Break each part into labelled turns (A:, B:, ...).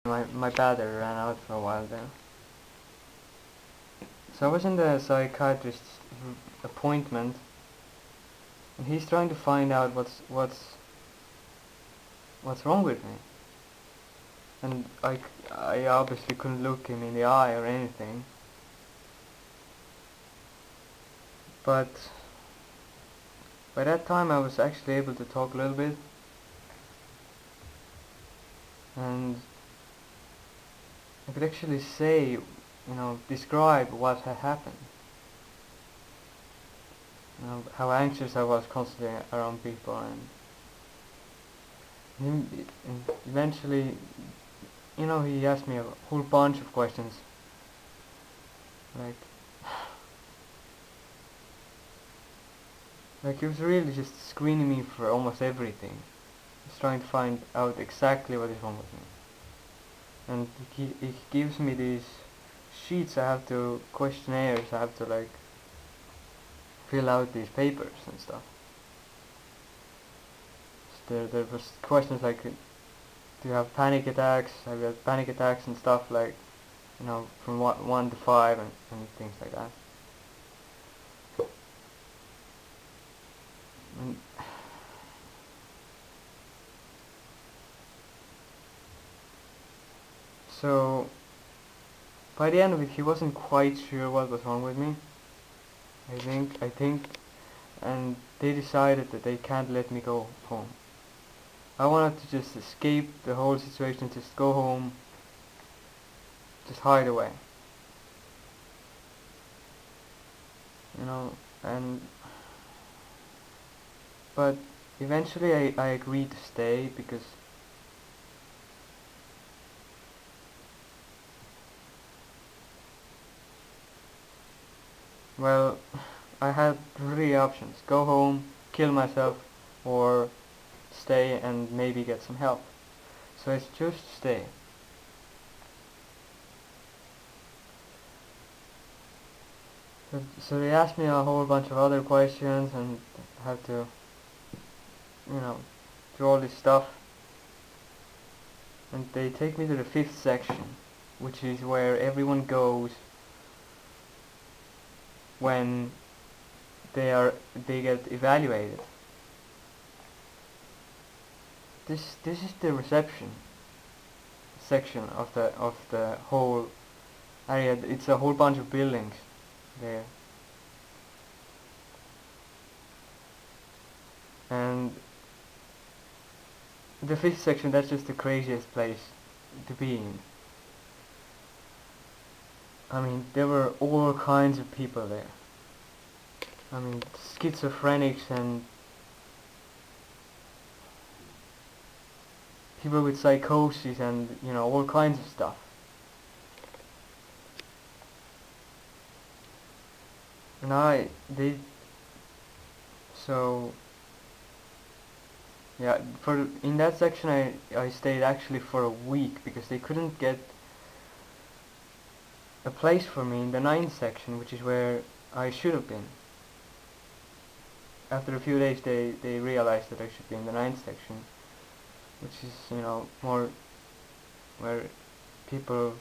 A: My battery ran out for a while there. So I was in the psychiatrist's appointment, and he's trying to find out what's wrong with me. And I obviously couldn't look him in the eye or anything. But by that time I was actually able to talk a little bit, and I could actually say, describe what had happened. How anxious I was constantly around people, and eventually, he asked me a whole bunch of questions, like, he was really just screening me for almost everything. He's trying to find out exactly what is wrong with me. And he gives me these sheets, questionnaires, I have to like fill out these papers and stuff. So there was questions like, do you have panic attacks? Have you had panic attacks and stuff, like, from 1 to 5 and things like that. And so by the end of it, he wasn't quite sure what was wrong with me. I think, and they decided that they can't let me go home. I wanted to just escape the whole situation, just go home, just hide away. And but eventually I agreed to stay because well, I had 3 options: go home, kill myself, or stay and maybe get some help. So I chose to stay. So they asked me a whole bunch of other questions, and I had to, do all this stuff. And they take me to the 5th section, which is where everyone goes when they get evaluated. This is the reception section of the whole area. It's a whole bunch of buildings there, and the 5th section, that's just the craziest place to be in. I mean, there were all kinds of people there. I mean, schizophrenics and people with psychosis and, all kinds of stuff. And so, yeah, in that section I stayed actually for a week because they couldn't get a place for me in the 9th section, which is where I should have been. After a few days they realized that I should be in the 9th section, which is, more where people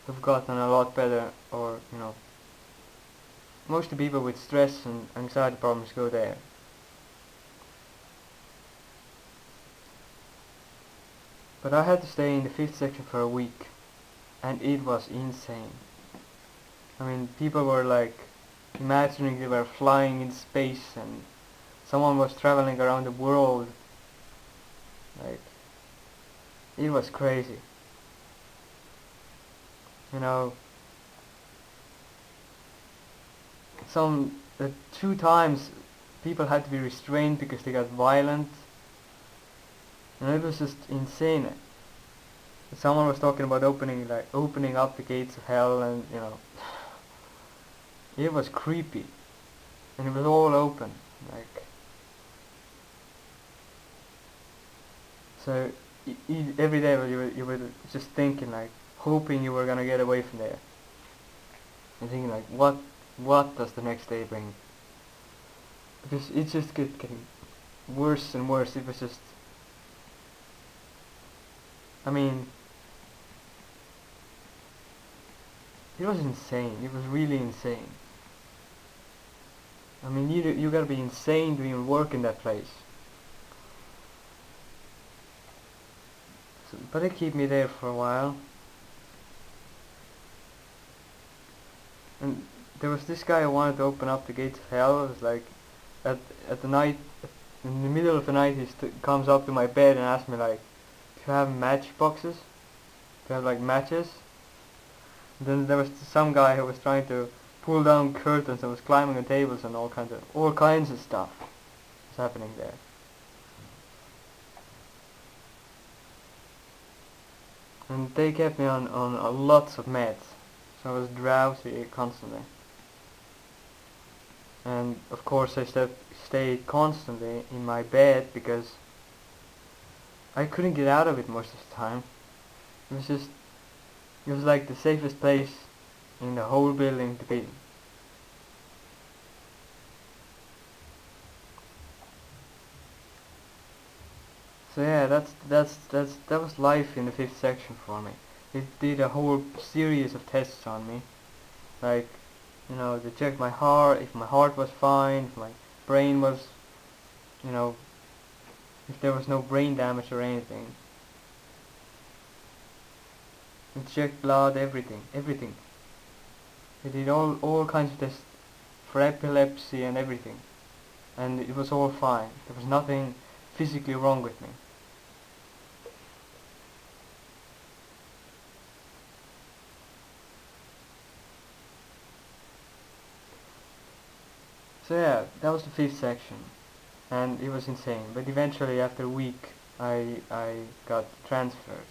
A: have gotten a lot better, or, most of the people with stress and anxiety problems go there. But I had to stay in the 5th section for a week, and it was insane. I mean, people were like imagining they were flying in space and someone was traveling around the world. Like, it was crazy. Some 2 times people had to be restrained because they got violent, and it was just insane. Someone was talking about opening up the gates of hell, and it was creepy, and it was all open, like. So every day you were just thinking, like, hoping you were gonna get away from there, and thinking like, what does the next day bring? Because it just kept getting worse and worse. It was just, I mean, it was insane. It was really insane. I mean, you gotta be insane to even work in that place. So, but they keep me there for a while. And there was this guy who wanted to open up the gates of hell. It was like, at the night, in the middle of the night, he comes up to my bed and asks me like, "Do you have matchboxes? Do you have like matches?" And then there was some guy who was trying to pull down curtains and was climbing on tables and all kinds of stuff was happening there. And they kept me on lots of meds, so I was drowsy constantly. And of course I stayed constantly in my bed because I couldn't get out of it most of the time. It was like the safest place in the whole building to be. So yeah, that was life in the fifth section for me. It did a whole series of tests on me, like, you know, they checked my heart, if my heart was fine, if my brain was, you know, if there was no brain damage or anything. It checked blood, everything. They did all kinds of tests for epilepsy and everything, and it was all fine. There was nothing physically wrong with me. So yeah, that was the fifth section, and it was insane. But eventually, after a week, I got transferred.